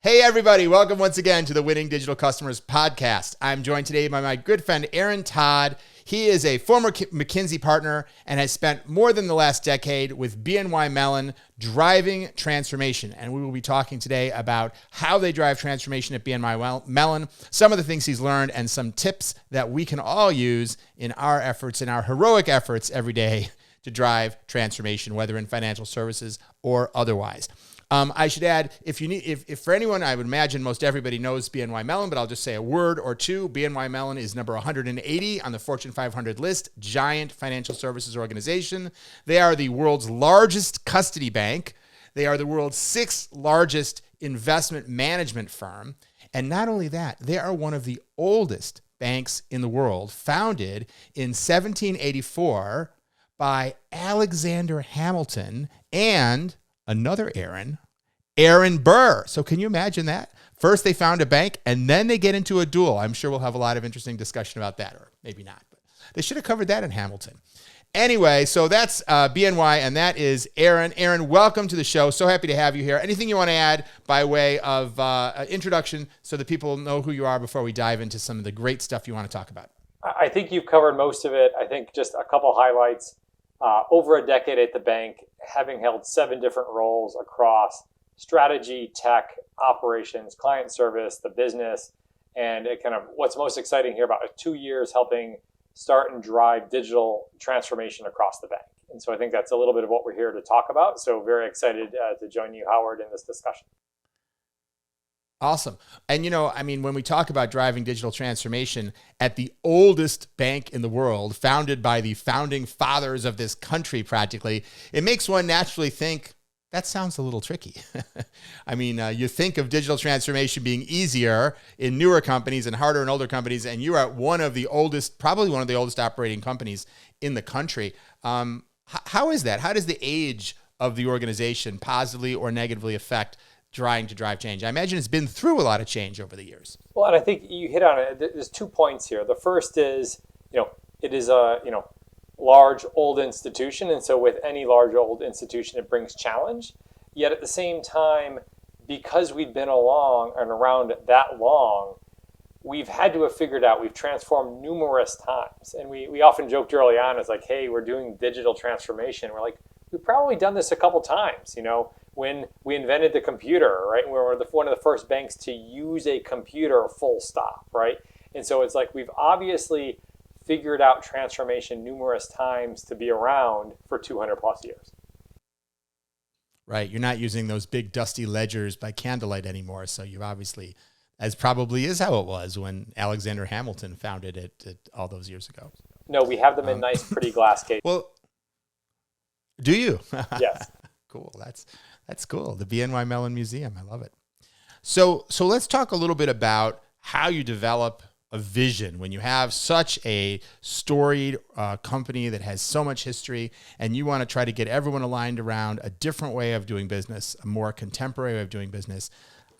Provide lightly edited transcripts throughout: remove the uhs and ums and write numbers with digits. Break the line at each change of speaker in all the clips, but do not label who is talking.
Hey, everybody. Welcome once again to the Winning Digital Customers podcast. I'm joined today by my good friend, Todd. He is a former McKinsey partner and has spent more than the last decade with BNY Mellon driving transformation. And we will be talking today about how they drive transformation at BNY Mellon, some of the things he's learned, and some tips that we can all use in our efforts, in our heroic efforts every day to drive transformation, whether in financial services or otherwise. I should add, if for anyone, I would imagine most everybody knows BNY Mellon, but I'll just say a word or two. BNY Mellon is number 180 on the Fortune 500 list, giant financial services organization. They are the world's largest custody bank. They are the world's sixth largest investment management firm. And not only that, they are one of the oldest banks in the world, founded in 1784 by Alexander Hamilton and another Aaron Burr. So can you imagine that? First they found a bank and then they get into a duel. I'm sure we'll have a lot of interesting discussion about that, or maybe not. But they should have covered that in Hamilton. Anyway, so that's BNY, and that is Aaron. Aaron, welcome to the show. So happy to have you here. Anything you want to add by way of introduction so that people know who you are before we dive into some of the great stuff you want to talk about?
I think you've covered most of it. I think just a couple highlights. Over a decade at the bank, having held 7 different roles across strategy, tech, operations, client service, the business, and it kind of what's most exciting here about 2 years helping start and drive digital transformation across the bank. And so I think that's a little bit of what we're here to talk about. So very excited to join you, Howard, in this discussion.
Awesome. And, when we talk about driving digital transformation at the oldest bank in the world, founded by the founding fathers of this country practically, it makes one naturally think, that sounds a little tricky. You think of digital transformation being easier in newer companies and harder in older companies, and you are at probably one of the oldest operating companies in the country. How is that? How does the age of the organization positively or negatively affect trying to drive change? I imagine it's been through a lot of change over the years.
Well, and I think you hit on it. There's 2 points here. The first is, it is a, large old institution. And so with any large old institution, it brings challenge. Yet at the same time, because we've been along and around that long, we've had to have figured out, we've transformed numerous times. And we often joked early on, it's like, hey, we're doing digital transformation. We're like, we've probably done this a couple times, when we invented the computer, right? We were one of the first banks to use a computer full stop, right? And so it's like we've obviously figured out transformation numerous times to be around for 200 plus years.
Right. You're not using those big dusty ledgers by candlelight anymore. So you obviously, as probably is how it was when Alexander Hamilton founded it all those years ago.
No, we have them in nice, pretty glass cases.
Well, do you?
Yes.
Cool. That's cool. The BNY Mellon Museum. I love it. So let's talk a little bit about how you develop a vision when you have such a storied company that has so much history, and you want to try to get everyone aligned around a different way of doing business, a more contemporary way of doing business.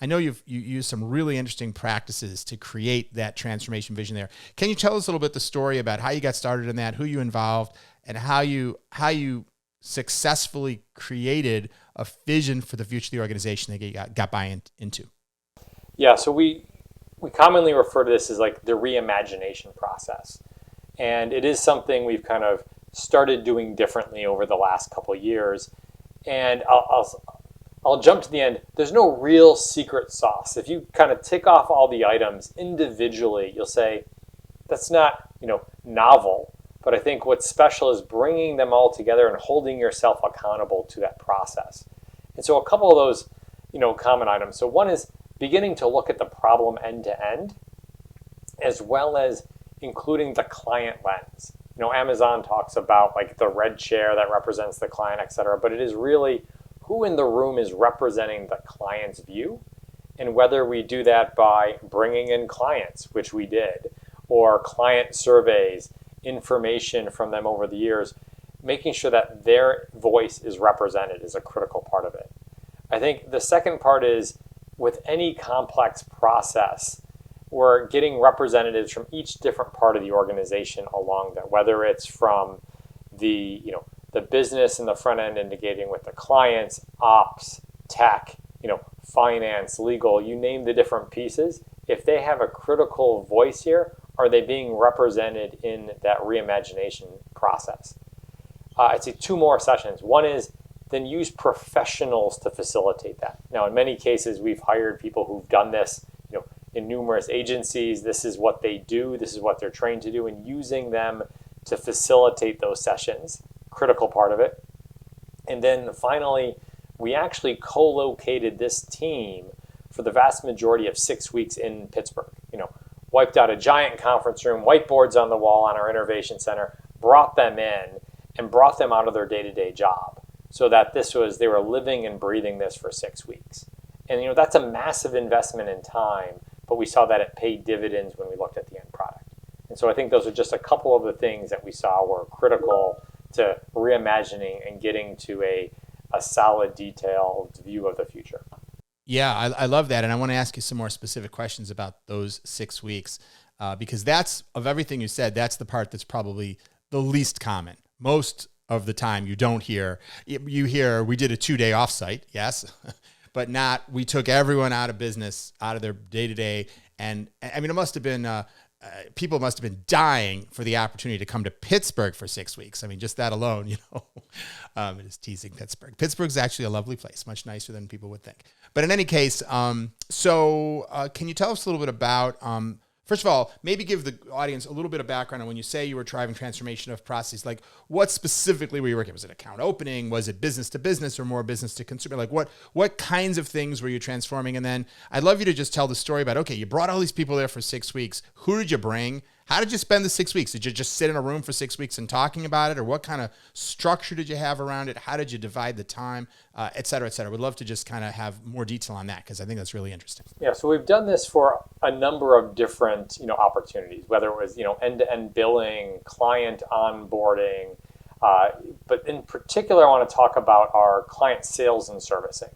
I know you use some really interesting practices to create that transformation vision there. Can you tell us a little bit the story about how you got started in that, who you involved, and how you successfully created a vision for the future of the organization that you got buy-in into?
Yeah, so we commonly refer to this as like the reimagination process. And it is something we've kind of started doing differently over the last couple of years. And I'll jump to the end. There's no real secret sauce. If you kind of tick off all the items individually, you'll say, that's not, novel. But I think what's special is bringing them all together and holding yourself accountable to that process. And so a couple of those, common items. So one is beginning to look at the problem end to end, as well as including the client lens. Amazon talks about like the red chair that represents the client, et cetera, but it is really who in the room is representing the client's view, and whether we do that by bringing in clients, which we did, or client surveys, information from them over the years, making sure that their voice is represented is a critical part of it. I think the second part is with any complex process, we're getting representatives from each different part of the organization along that, whether it's from the business in the front end indicating with the clients, ops, tech, finance, legal, you name the different pieces. If they have a critical voice here, are they being represented in that reimagination process? I'd say two more sessions. One is then use professionals to facilitate that. Now, in many cases, we've hired people who've done this, in numerous agencies. This is what they do. This is what they're trained to do, and using them to facilitate those sessions, critical part of it. And then finally, we actually co-located this team for the vast majority of 6 weeks in Pittsburgh. Wiped out a giant conference room, whiteboards on the wall on our innovation center, brought them in and brought them out of their day-to-day job so that they were living and breathing this for 6 weeks. And that's a massive investment in time, but we saw that it paid dividends when we looked at the end product. And so I think those are just a couple of the things that we saw were critical to reimagining and getting to a solid, detailed view of the future.
Yeah, I love that. And I want to ask you some more specific questions about those 6 weeks, because that's, of everything you said, that's the part that's probably the least common. Most of the time you don't hear, you hear we did a 2-day offsite, yes, but not we took everyone out of business, out of their day-to-day. And I mean, it must have been, people must have been dying for the opportunity to come to Pittsburgh for 6 weeks. I mean, just that alone, it is teasing Pittsburgh. Pittsburgh's actually a lovely place, much nicer than people would think. But in any case, can you tell us a little bit about, first of all, maybe give the audience a little bit of background on when you say you were driving transformation of processes, like what specifically were you working? Was it account opening? Was it business to business or more business to consumer? Like what kinds of things were you transforming? And then I'd love you to just tell the story about, okay, you brought all these people there for 6 weeks. Who did you bring? How did you spend the 6 weeks? Did you just sit in a room for 6 weeks and talking about it? Or what kind of structure did you have around it? How did you divide the time, et cetera, et cetera? We'd love to just kind of have more detail on that because I think that's really interesting.
Yeah, so we've done this for a number of different, opportunities, whether it was, end-to-end billing, client onboarding, but in particular, I want to talk about our client sales and servicing.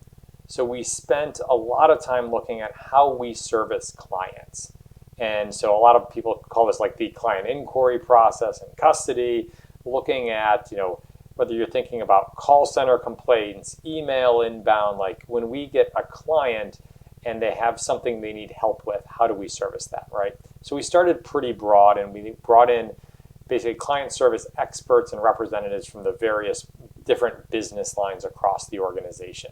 So we spent a lot of time looking at how we service clients. And so a lot of people call this like the client inquiry process and custody, looking at, whether you're thinking about call center complaints, email inbound, like when we get a client and they have something they need help with, how do we service that, right? So we started pretty broad and we brought in basically client service experts and representatives from the various different business lines across the organization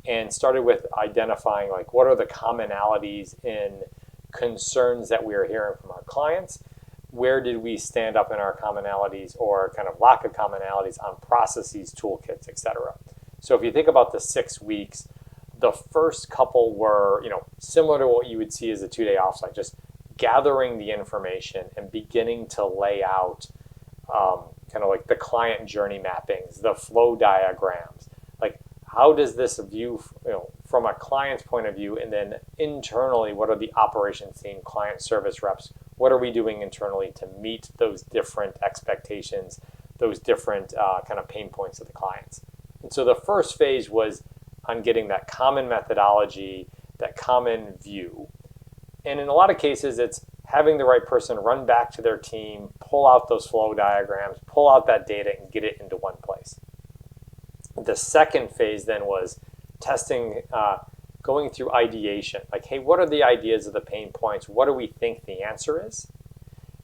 and started with identifying like what are the commonalities in concerns that we are hearing from our clients. Where did we stand up in our commonalities or kind of lack of commonalities on processes, toolkits, etc. So if you think about the 6 weeks, the first couple were, similar to what you would see as a 2-day offsite, just gathering the information and beginning to lay out kind of like the client journey mappings, the flow diagrams, like how does this view, from a client's point of view, and then internally, what are the operations team, client service reps, what are we doing internally to meet those different expectations, those different kind of pain points of the clients. And so the first phase was on getting that common methodology, that common view. And in a lot of cases, it's having the right person run back to their team, pull out those flow diagrams, pull out that data and get it into one place. The second phase then was testing, going through ideation. Like, hey, what are the ideas of the pain points? What do we think the answer is?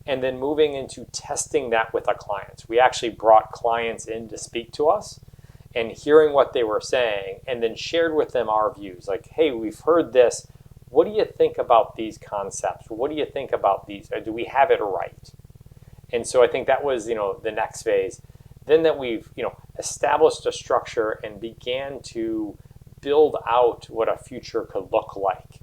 And then moving into testing that with our clients. We actually brought clients in to speak to us and hearing what they were saying and then shared with them our views. Like, hey, we've heard this. What do you think about these concepts? What do you think about these? Do we have it right? And so I think that was, the next phase. Then that we've, established a structure and began to build out what a future could look like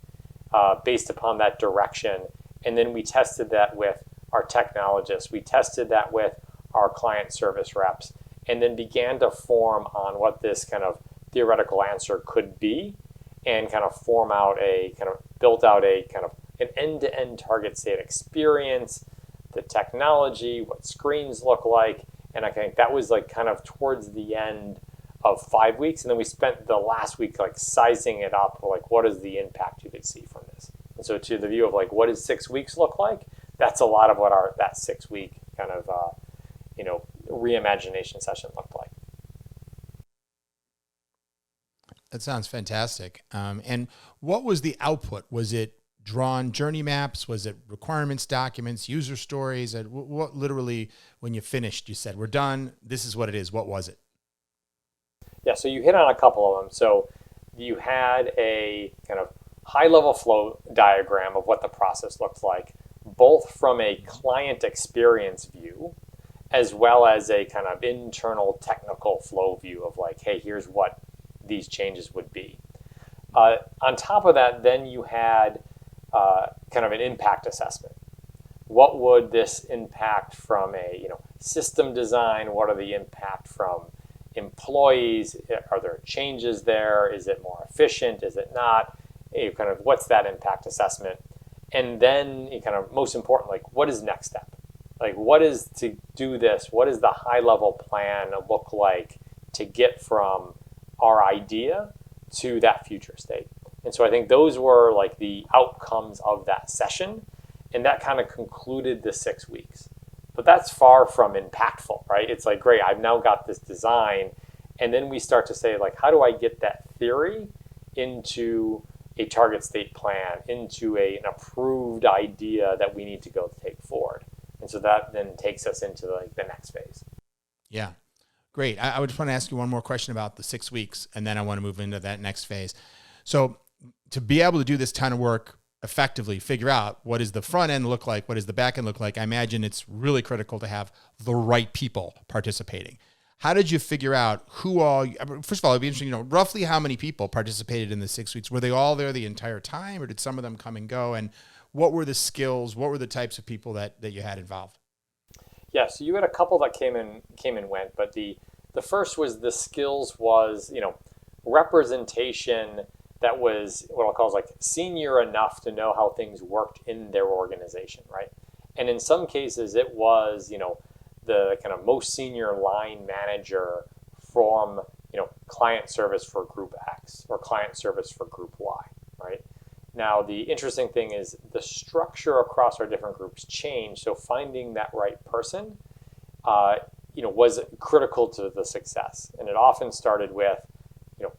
based upon that direction. And then we tested that with our technologists. We tested that with our client service reps and then began to form on what this kind of theoretical answer could be and kind of built out a kind of an end-to-end target state experience, the technology, what screens look like. And I think that was like kind of towards the end of 5 weeks. And then we spent the last week like sizing it up, like what is the impact you could see from this? And so to the view of like, what does 6 weeks look like? That's a lot of what that 6 week kind of, reimagination session looked like.
That sounds fantastic. And what was the output? Was it drawn journey maps? Was it requirements documents, user stories? And what literally, when you finished, you said, we're done. This is what it is. What was it?
Yeah, so you hit on a couple of them. So you had a kind of high-level flow diagram of what the process looks like, both from a client experience view, as well as a kind of internal technical flow view of like, hey, here's what these changes would be. On top of that, then you had kind of an impact assessment. What would this impact from a system design? What are the impact from employees? Are there changes there? Is it more efficient? Is it not? Kind of what's that impact assessment? And then kind of most important, like what is next step? Like what is to do this? What does the high level plan look like to get from our idea to that future state? And so I think those were like the outcomes of that session. And that kind of concluded the 6 weeks. But that's far from impactful, right? It's like, great, I've now got this design. And then we start to say, like, how do I get that theory into a target state plan, into an approved idea that we need to go take forward? And so that then takes us into like the next phase.
Yeah, great. I would just want to ask you one more question about the 6 weeks, and then I want to move into that next phase. So to be able to do this kind of work effectively, figure out what does the front end look like, what does the back end look like, I imagine it's really critical to have the right people participating. How did you figure out who all, first of all, it'd be interesting, roughly how many people participated in the 6 weeks? Were they all there the entire time, or did some of them come and go? And what were the skills? What were the types of people that you had involved?
Yeah, so you had a couple that came and went, but the first was the skills was, representation that was what I'll call is like senior enough to know how things worked in their organization, right? And in some cases it was, the kind of most senior line manager from, client service for group X or client service for group Y, right? Now, the interesting thing is the structure across our different groups changed. So finding that right person, was critical to the success. And it often started with,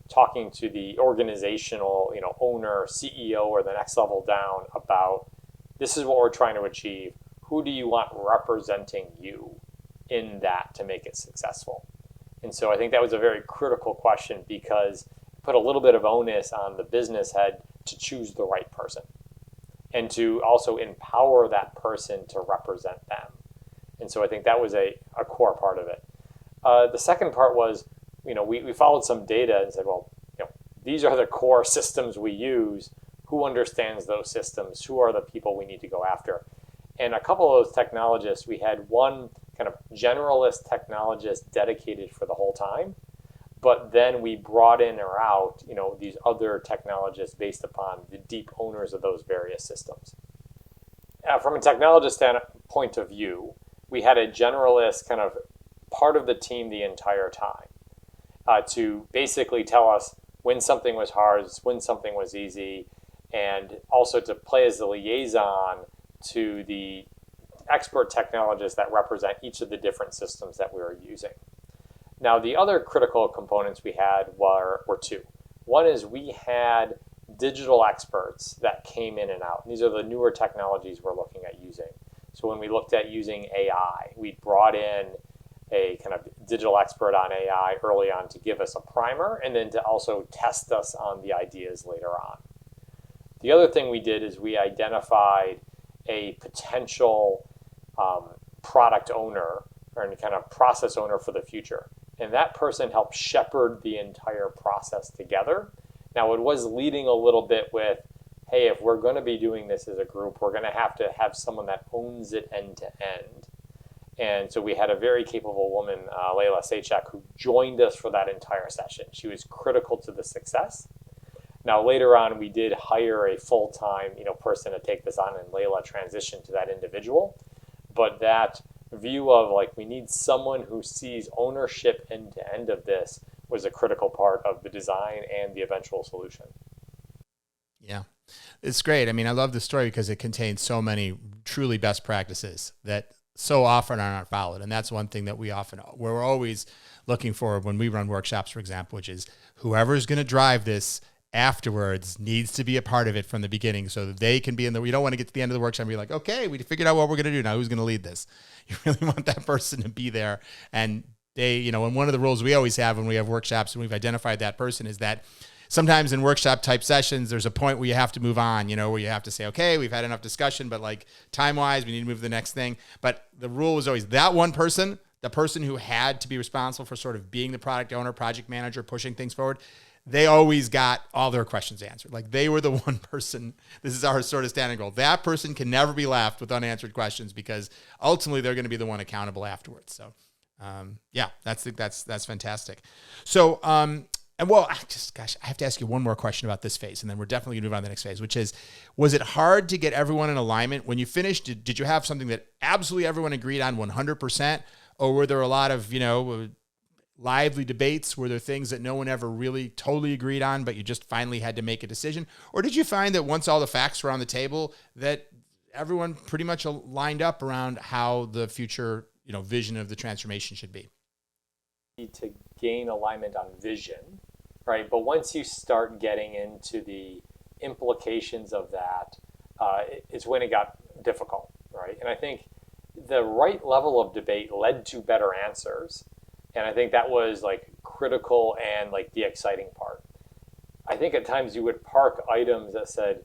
talking to the organizational, owner, CEO, or the next level down about this is what we're trying to achieve. Who do you want representing you in that to make it successful? And so I think that was a very critical question because it put a little bit of onus on the business head to choose the right person and to also empower that person to represent them. And so I think that was a core part of it. The second part was, we followed some data and said, well, these are the core systems we use. Who understands those systems? Who are the people we need to go after? And a couple of those technologists, we had one kind of generalist technologist dedicated for the whole time, but then we brought in or out, these other technologists based upon the deep owners of those various systems. From a technologist point of view, we had a generalist kind of part of the team the entire time to basically tell us when something was hard, when something was easy, and also to play as the liaison to the expert technologists that represent each of the different systems that we were using. Now, the other critical components we had were two. One is we had digital experts that came in and out. These are the newer technologies we're looking at using. So when we looked at using AI, we brought in a kind of digital expert on AI early on to give us a primer and then to also test us on the ideas later on. The other thing we did is we identified a potential product owner or kind of process owner for the future. And that person helped shepherd the entire process together. Now, it was leading a little bit with, hey, if we're going to be doing this as a group, we're going to have someone that owns it end to end. And so we had a very capable woman, Layla Sachak, who joined us for that entire session. She was critical to the success. Now, later on, we did hire a full-time, person to take this on, and Layla transitioned to that individual. But that view of like we need someone who sees ownership end to end of this was a critical part of the design and the eventual solution.
Yeah, it's great. I mean, I love the story because it contains so many truly best practices that so often are not followed. And that's one thing that we're always looking for when we run workshops, for example, which is whoever's going to drive this afterwards needs to be a part of it from the beginning so that they can be we don't want to get to the end of the workshop and be like, okay, we figured out what we're going to do. Now who's going to lead this? You really want that person to be there. And they, and one of the rules we always have when we have workshops and we've identified that person is that sometimes in workshop type sessions, there's a point where you have to move on, where you have to say, okay, we've had enough discussion, but like time wise, we need to move to the next thing. But the rule was always that one person, the person who had to be responsible for sort of being the product owner, project manager, pushing things forward, they always got all their questions answered. Like they were the one person, this is our sort of standing goal. That person can never be left with unanswered questions because ultimately they're going to be the one accountable afterwards. So that's fantastic. So, I have to ask you one more question about this phase, and then we're definitely going to move on to the next phase, which is, was it hard to get everyone in alignment? When you finished, did you have something that absolutely everyone agreed on 100%? Or were there a lot of, lively debates? Were there things that no one ever really totally agreed on, but you just finally had to make a decision? Or did you find that once all the facts were on the table, that everyone pretty much lined up around how the future, vision of the transformation should be?
To gain alignment on vision, right? But once you start getting into the implications of that, it's when it got difficult, right? And I think the right level of debate led to better answers. And I think that was like critical and like the exciting part. I think at times you would park items that said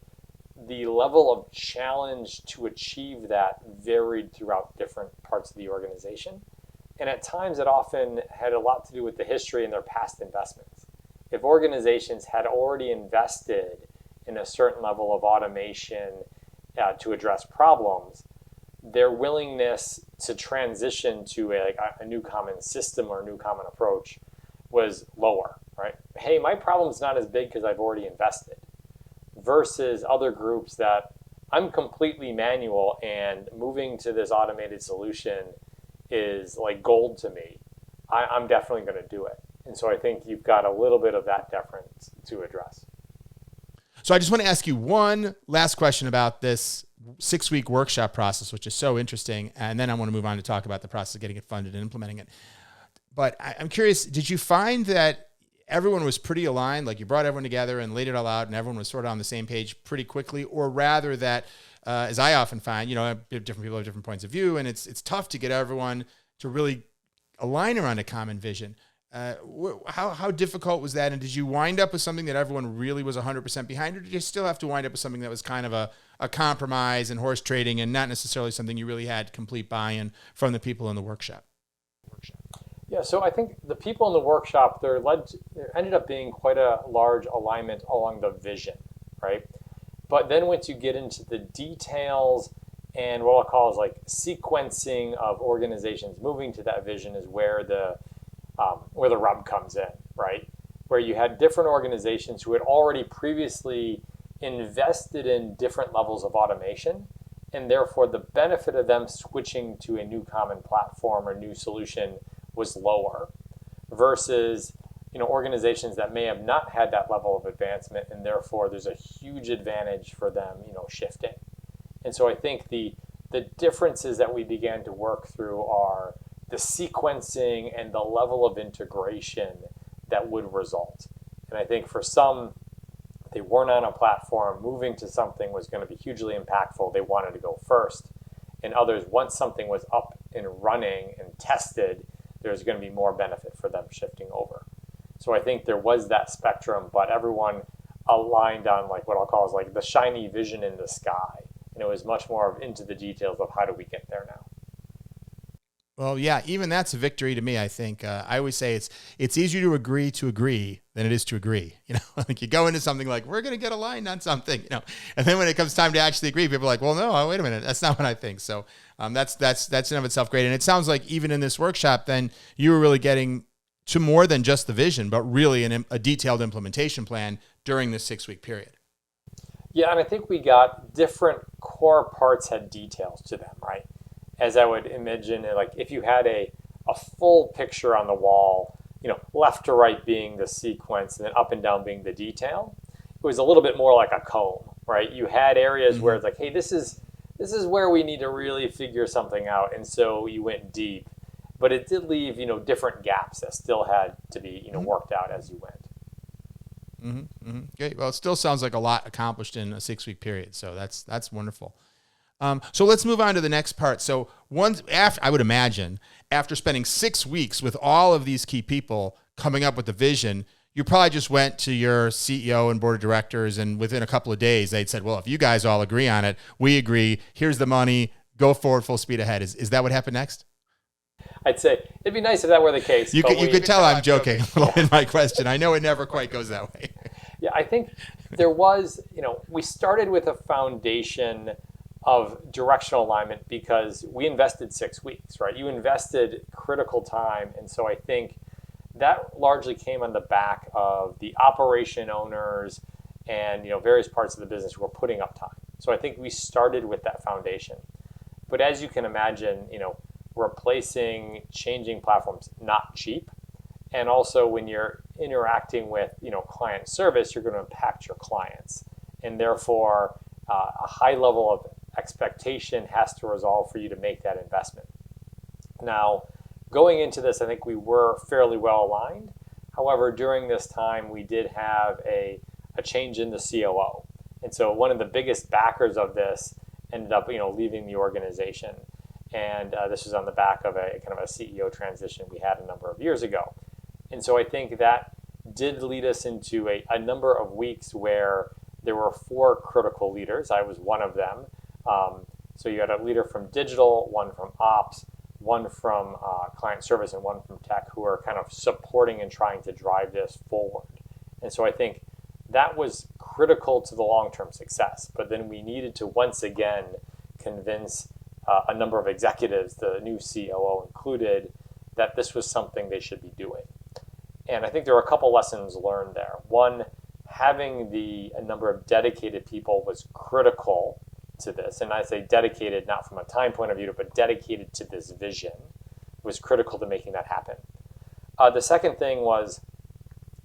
the level of challenge to achieve that varied throughout different parts of the organization. And at times it often had a lot to do with the history and their past investments. If organizations had already invested in a certain level of automation to address problems, their willingness to transition to a new common system or a new common approach was lower, right? Hey, my problem's not as big because I've already invested. Versus other groups that I'm completely manual and moving to this automated solution is like gold to me. I'm definitely going to do it. And so I think you've got a little bit of that difference to address.
So I just want to ask you one last question about this 6-week workshop process, which is so interesting. And then I want to move on to talk about the process of getting it funded and implementing it. But I'm curious, did you find that everyone was pretty aligned? Like you brought everyone together and laid it all out and everyone was sort of on the same page pretty quickly? Or rather that, as I often find, different people have different points of view and it's tough to get everyone to really align around a common vision. How difficult was that? And did you wind up with something that everyone really was 100% behind, or did you still have to wind up with something that was kind of a compromise and horse trading and not necessarily something you really had complete buy-in from the people in the workshop?
Yeah, so I think the people in the workshop, there ended up being quite a large alignment along the vision, right? But then once you get into the details and what I'll call is like sequencing of organizations moving to that vision is where the rub comes in, right? Where you had different organizations who had already previously invested in different levels of automation, and therefore the benefit of them switching to a new common platform or new solution was lower versus organizations that may have not had that level of advancement, and therefore there's a huge advantage for them shifting. And so I think the differences that we began to work through are the sequencing and the level of integration that would result. And I think for some, they weren't on a platform, moving to something was going to be hugely impactful. They wanted to go first. And others, once something was up and running and tested, there's going to be more benefit for them shifting over. So I think there was that spectrum, but everyone aligned on like what I'll call is like the shiny vision in the sky. And it was much more into the details of how do we get there now.
Well, yeah, even that's a victory to me, I think. I always say it's easier to agree than it is to agree. Like you go into something like, we're going to get aligned on something, and then when it comes time to actually agree, people are like, well, no, wait a minute, that's not what I think. So that's in and of itself great. And it sounds like even in this workshop, then you were really getting to more than just the vision, but really a detailed implementation plan during this 6-week period.
Yeah, and I think we got different core parts had details to them, right? As I would imagine, like if you had a full picture on the wall, left to right being the sequence and then up and down being the detail, it was a little bit more like a comb, right? You had areas where it's like, hey, this is this is where we need to really figure something out. And so you went deep, but it did leave, different gaps that still had to be, worked out as you went.
Okay. Well, it still sounds like a lot accomplished in a 6-week period. So that's wonderful. So let's move on to the next part. So I would imagine after spending 6 weeks with all of these key people coming up with the vision, you probably just went to your CEO and board of directors, and within a couple of days, they'd said, well, if you guys all agree on it, we agree, here's the money, go forward full speed ahead. Is that what happened next?
I'd say it'd be nice if that were the case.
You could tell I'm joking a little in my question. I know it never quite goes that way.
Yeah, I think there was, we started with a foundation of directional alignment because we invested 6 weeks, right? You invested critical time. And so I think that largely came on the back of the operation owners and, various parts of the business who were putting up time. So I think we started with that foundation. But as you can imagine, replacing changing platforms, not cheap. And also when you're interacting with, client service, you're going to impact your clients. And therefore, a high level of expectation has to resolve for you to make that investment. Now, going into this, I think we were fairly well aligned. However, during this time, we did have a change in the COO. And so one of the biggest backers of this ended up, leaving the organization. And this was on the back of a kind of a CEO transition we had a number of years ago. And so I think that did lead us into a number of weeks where there were 4 critical leaders. I was one of them. So you had a leader from digital, one from ops, one from client service, and one from tech who are kind of supporting and trying to drive this forward. And so I think that was critical to the long-term success. But then we needed to once again convince a number of executives, the new COO included, that this was something they should be doing. And I think there were a couple lessons learned there. One, having a number of dedicated people was critical to this. And I say dedicated not from a time point of view, but dedicated to this vision was critical to making that happen. The second thing was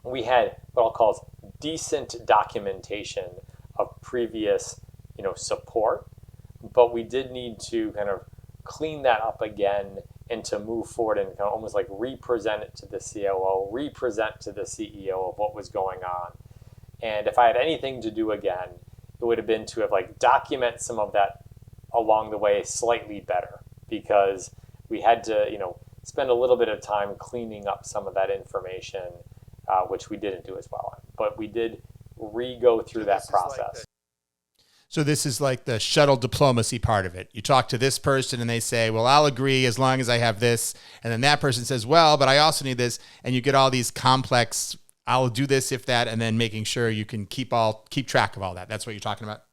we had what I'll call decent documentation of previous, support, but we did need to kind of clean that up again and to move forward and kind of almost like represent it to the COO, represent to the CEO of what was going on. And if I had anything to do again, it would have been to have document some of that along the way slightly better, because we had to, spend a little bit of time cleaning up some of that information, which we didn't do as well on. But we did re-go through that process.
So this is like the shuttle diplomacy part of it. You talk to this person and they say, well, I'll agree as long as I have this. And then that person says, well, but I also need this. And you get all these complex, I'll do this if that, and then making sure you can keep track of all that. That's what you're talking about?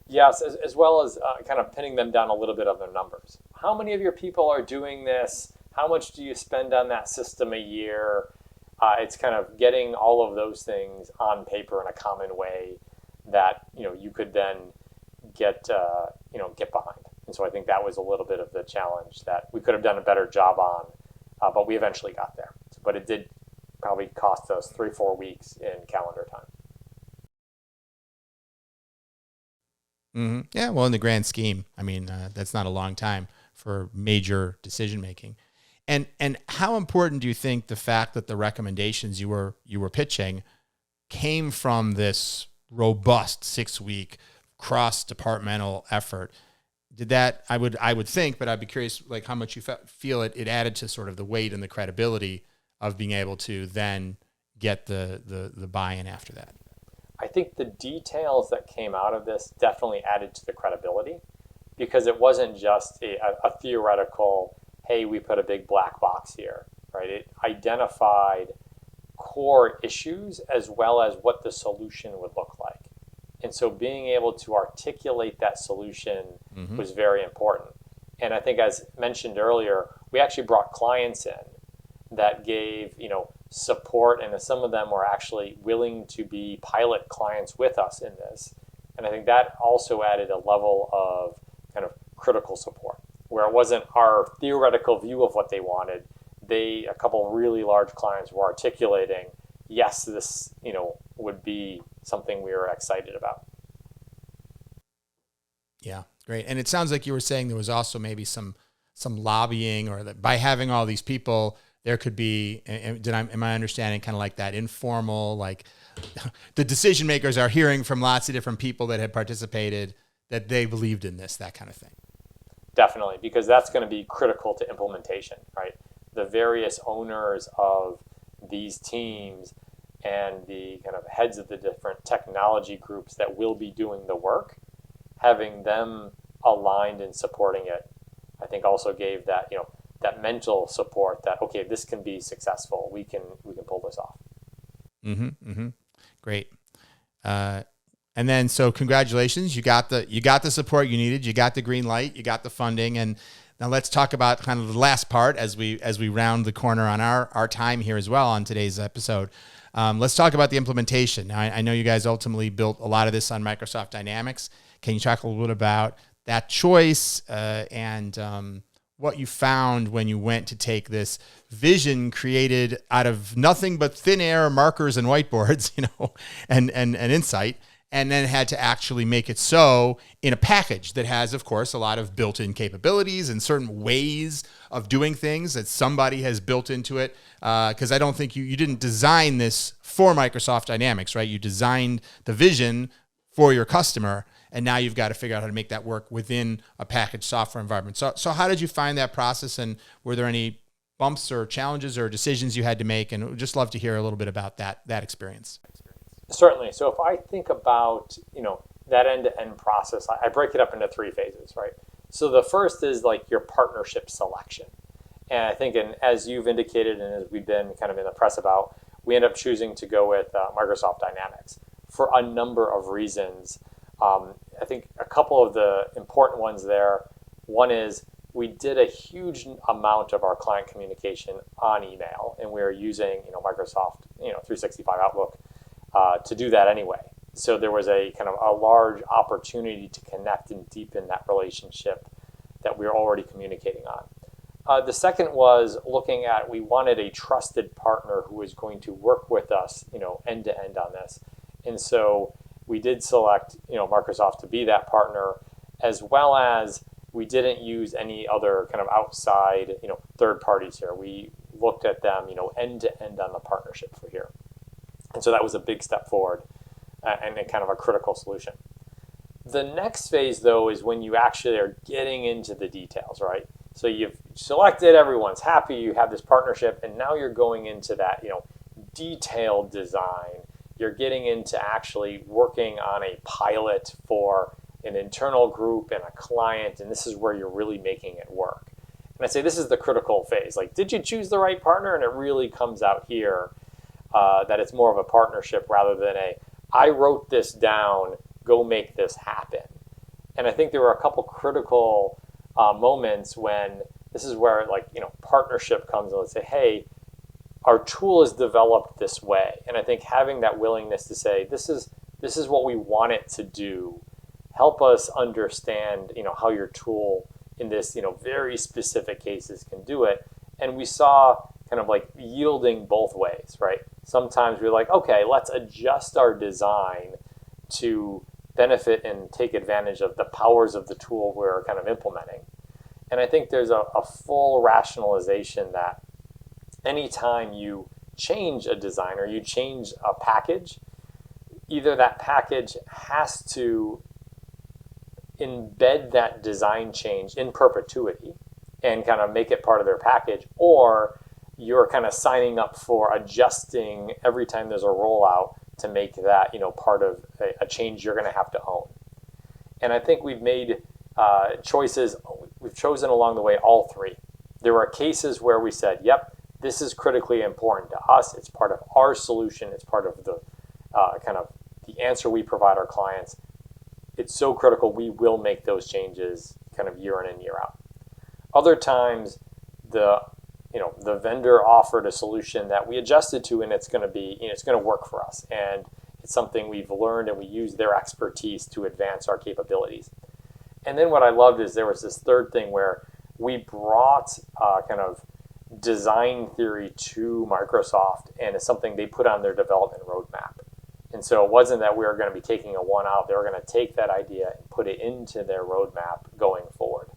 Yes, as well as kind of pinning them down a little bit on their numbers. How many of your people are doing this? How much do you spend on that system a year? It's kind of getting all of those things on paper in a common way that you could then get behind. And so I think that was a little bit of the challenge that we could have done a better job on, but we eventually got there. But it did probably cost us 3-4 weeks in calendar time.
Mm-hmm. Yeah, well, in the grand scheme, I mean, that's not a long time for major decision making. And how important do you think the fact that the recommendations you were pitching came from this robust 6-week cross-departmental effort? Did that, I would think, but I'd be curious, how much you feel it added to sort of the weight and the credibility of being able to then get the buy-in after that?
I think the details that came out of this definitely added to the credibility, because it wasn't just a theoretical, hey, we put a big black box here, right? It identified core issues as well as what the solution would look like. And so being able to articulate that solution was very important. And I think, as mentioned earlier, we actually brought clients in that gave, support, and some of them were actually willing to be pilot clients with us in this. And I think that also added a level of kind of critical support, where it wasn't our theoretical view of what they wanted. A couple of really large clients were articulating, yes, this, would be something we were excited about.
Yeah, great. And it sounds like you were saying there was also maybe some lobbying, or that by having all these people, there could be, am I understanding kind of like that informal, like the decision makers are hearing from lots of different people that had participated that they believed in this, that kind of thing.
Definitely, because that's going to be critical to implementation, right? The various owners of these teams and the kind of heads of the different technology groups that will be doing the work, having them aligned and supporting it, I think also gave that, that mental support that, okay, this can be successful. We can pull this off.
Mm-hmm. Mm-hmm. Great. And then, so congratulations, you got the support you needed, you got the green light, you got the funding. And now let's talk about kind of the last part as we round the corner on our time here as well on today's episode. Let's talk about the implementation. Now, I know you guys ultimately built a lot of this on Microsoft Dynamics. Can you talk a little bit about that choice and what you found when you went to take this vision created out of nothing but thin air, markers, and whiteboards, and insight, and then had to actually make it so in a package that has, of course, a lot of built-in capabilities and certain ways of doing things that somebody has built into it. Because I don't think you didn't design this for Microsoft Dynamics, right? You designed the vision for your customer, and now you've got to figure out how to make that work within a packaged software environment. So how did you find that process, and were there any bumps or challenges or decisions you had to make? And we'd just love to hear a little bit about that experience.
Certainly. So if I think about, that end-to-end process, I break it up into 3 phases, right? So the first is like your partnership selection. And I think, as you've indicated, and as we've been kind of in the press about, we end up choosing to go with Microsoft Dynamics for a number of reasons. I think a couple of the important ones there. One is we did a huge amount of our client communication on email, and we were using, Microsoft, 365 Outlook to do that anyway. So there was a kind of a large opportunity to connect and deepen that relationship that we were already communicating on. The second was looking at, we wanted a trusted partner who was going to work with us, end to end on this. And so we did select, Microsoft to be that partner, as well as we didn't use any other kind of outside, third parties here. We looked at them, end to end on the partnership for here. And so that was a big step forward and a kind of a critical solution. The next phase, though, is when you actually are getting into the details, right? So you've selected, everyone's happy, you have this partnership, and now you're going into that, detailed design. You're getting into actually working on a pilot for an internal group and a client, and this is where you're really making it work. And I say this is the critical phase. Like, did you choose the right partner? And it really comes out here that it's more of a partnership rather than I wrote this down, go make this happen. And I think there were a couple critical moments when this is where partnership comes and let's say, hey, our tool is developed this way. And I think having that willingness to say, this is what we want it to do, help us understand, how your tool in this, very specific cases can do it. And we saw kind of like yielding both ways, right? Sometimes we're like, okay, let's adjust our design to benefit and take advantage of the powers of the tool we're kind of implementing. And I think there's a full rationalization that anytime you change a design or you change a package, either that package has to embed that design change in perpetuity and kind of make it part of their package, or you're kind of signing up for adjusting every time there's a rollout to make that, part of a change you're going to have to own. And I think we've made choices, we've chosen along the way all 3. There were cases where we said, yep, this is critically important to us. It's part of our solution. It's part of the kind of the answer we provide our clients. It's so critical, we will make those changes kind of year in and year out. Other times, the vendor offered a solution that we adjusted to, and it's going to be, it's going to work for us. And it's something we've learned, and we use their expertise to advance our capabilities. And then what I loved is there was this third thing where we brought kind of design theory to Microsoft, and it's something they put on their development roadmap. And so it wasn't that we were going to be taking a one out. They were going to take that idea and put it into their roadmap going forward.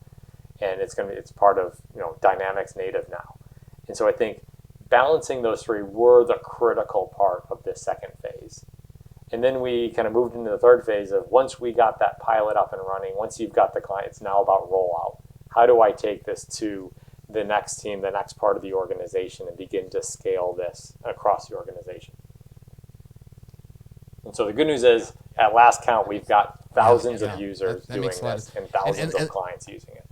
And it's part of, Dynamics native now. And so I think balancing those three were the critical part of this second phase. And then we kind of moved into the third phase of, once we got that pilot up and running, once you've got the client, it's now about rollout. How do I take this to the next team, the next part of the organization, and begin to scale this across the organization? And so the good news is, at last count, we've got thousands of users doing this and thousands of clients using it.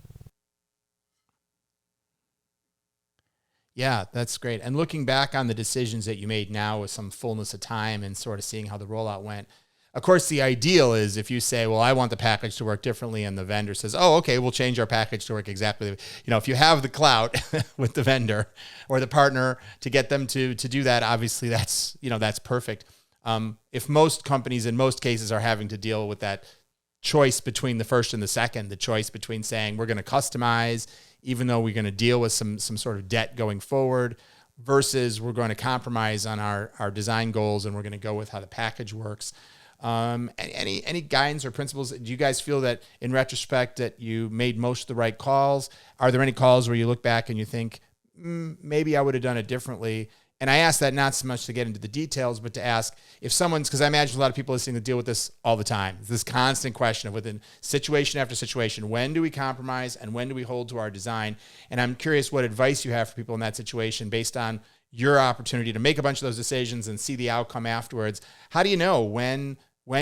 Yeah, that's great. And looking back on the decisions that you made now with some fullness of time and sort of seeing how the rollout went, of course, the ideal is if you say, well, I want the package to work differently, and the vendor says, oh, okay, we'll change our package to work exactly. If you have the clout with the vendor or the partner to get them to do that, obviously that's perfect. If most companies in most cases are having to deal with that choice between the first and the second, the choice between saying we're going to customize, even though we're going to deal with some sort of debt going forward, versus we're going to compromise on our design goals and we're going to go with how the package works. Any guidance or principles? Do you guys feel that in retrospect that you made most of the right calls? Are there any calls where you look back and you think, maybe I would have done it differently? And I ask that not so much to get into the details, but to ask if someone's, because I imagine a lot of people listening to deal with this all the time. This constant question of within situation after situation, when do we compromise and when do we hold to our design? And I'm curious what advice you have for people in that situation based on your opportunity to make a bunch of those decisions and see the outcome afterwards. How do you know when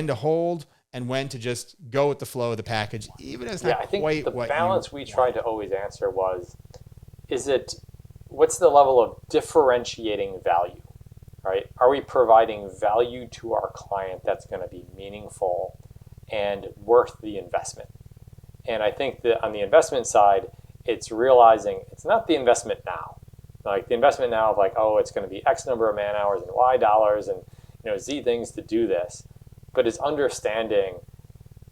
to hold and when to just go with the flow of the package, even if it's not quite what you...
I think the balance we tried to always answer was, what's the level of differentiating value, right? Are we providing value to our client that's going to be meaningful and worth the investment? And I think that on the investment side, it's realizing it's not the investment now. Like the investment now of it's going to be X number of man hours and Y dollars and Z things to do this, but it's understanding,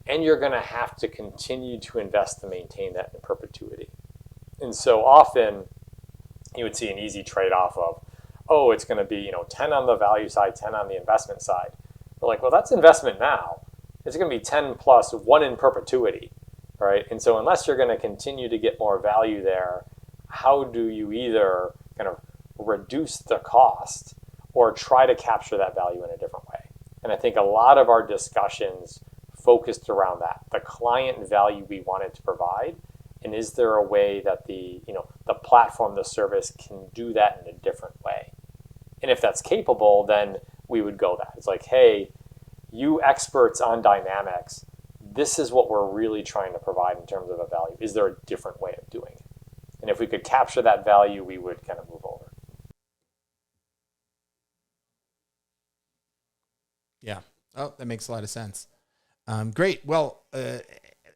and you're going to have to continue to invest to maintain that in perpetuity. And so often you would see an easy trade-off of, it's going to be 10 on the value side, 10 on the investment side. We're well, that's investment now. It's going to be 10 plus 1 in perpetuity, right? And so unless you're going to continue to get more value there, how do you either kind of reduce the cost or try to capture that value in a different way? And I think a lot of our discussions focused around that, the client value we wanted to provide, and is there a way that the platform, the service can do that in a different way? And if that's capable, then we would go that. It's hey, you experts on Dynamics, this is what we're really trying to provide in terms of a value. Is there a different way of doing it? And if we could capture that value, we would kind of move over.
Yeah. Oh, that makes a lot of sense. Great. Well,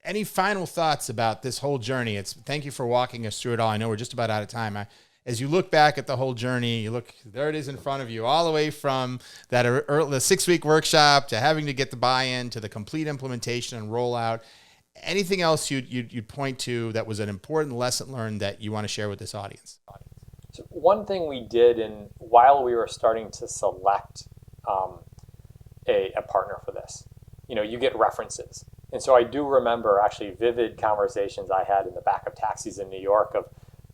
any final thoughts about this whole journey? Thank you for walking us through it all. I know we're just about out of time. As you look back at the whole journey, there it is in front of you, all the way from the 6-week workshop to having to get the buy-in to the complete implementation and rollout. Anything else you'd point to that was an important lesson learned that you want to share with this audience?
So one thing we did while we were starting to select a partner for this, you get references. And so I do remember actually vivid conversations I had in the back of taxis in New York of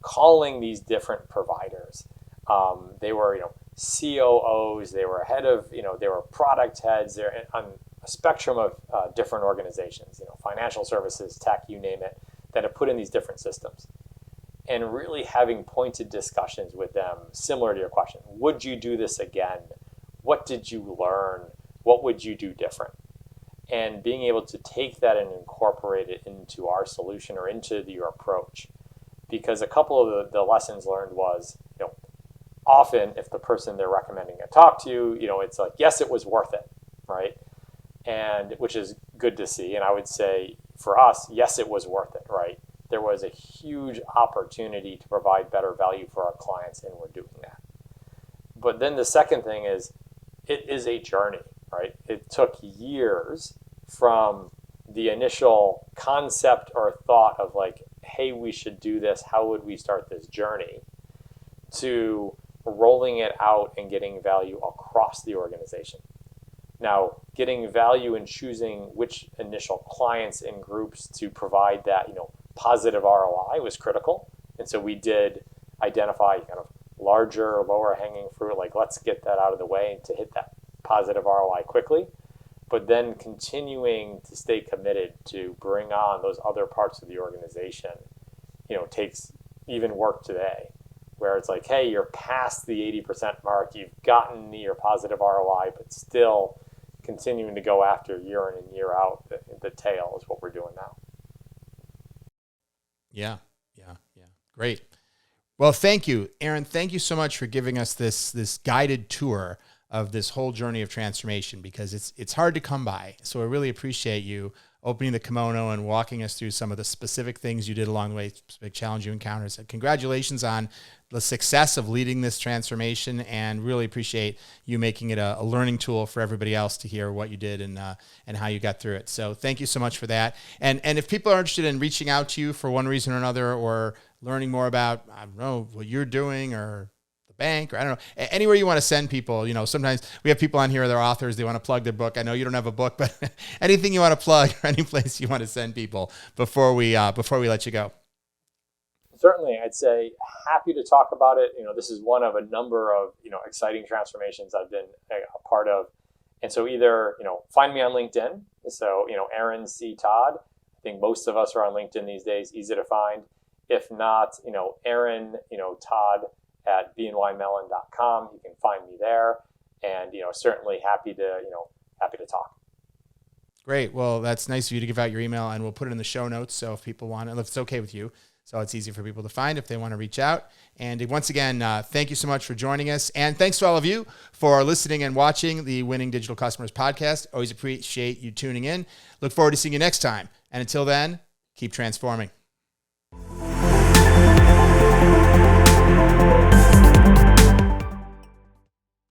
calling these different providers. They were, COOs, they were head of, they were product heads. They're on a spectrum of different organizations, financial services, tech, you name it, that have put in these different systems. And really having pointed discussions with them, similar to your question. Would you do this again? What did you learn? What would you do different? And being able to take that and incorporate it into our solution or into your approach. Because a couple of the lessons learned was, often if the person they're recommending to talk to, it's yes, it was worth it, right? And which is good to see. And I would say for us, yes, it was worth it, right? There was a huge opportunity to provide better value for our clients, and we're doing that. But then the second thing is, it is a journey, right? It took years from the initial concept or thought of hey, we should do this. How would we start this journey? To rolling it out and getting value across the organization. Now, getting value in choosing which initial clients and groups to provide that, positive ROI was critical. And so we did identify kind of larger, lower hanging fruit, like let's get that out of the way to hit that positive ROI quickly, but then continuing to stay committed to bring on those other parts of the organization, takes even work today, where it's like, hey, you're past the 80% mark, you've gotten your positive ROI, but still continuing to go after year in and year out, the tail is what we're doing now.
Yeah. Great. Well, thank you, Aaron. Thank you so much for giving us this guided tour of this whole journey of transformation, because it's hard to come by. So I really appreciate you opening the kimono and walking us through some of the specific things you did along the way, specific challenge you encountered. So congratulations on the success of leading this transformation, and really appreciate you making it a learning tool for everybody else to hear what you did and how you got through it. So thank you so much for that. And if people are interested in reaching out to you for one reason or another, or learning more about, I don't know, what you're doing, or the bank, or I don't know, anywhere you want to send people, sometimes we have people on here, they're authors, they want to plug their book. I know you don't have a book, but anything you want to plug, or any place you want to send people before we let you go.
Certainly, I'd say happy to talk about it. This is one of a number of, exciting transformations I've been a part of. And so either, find me on LinkedIn. So, Aaron C. Todd. I think most of us are on LinkedIn these days, easy to find. If not, Aaron, Todd at bnymellon.com. You can find me there, and, certainly happy to talk.
Great. Well, that's nice of you to give out your email, and we'll put it in the show notes. So if people want it, if it's okay with you, so it's easy for people to find if they want to reach out. And once again, thank you so much for joining us. And thanks to all of you for listening and watching the Winning Digital Customers podcast. Always appreciate you tuning in. Look forward to seeing you next time. And until then, keep transforming.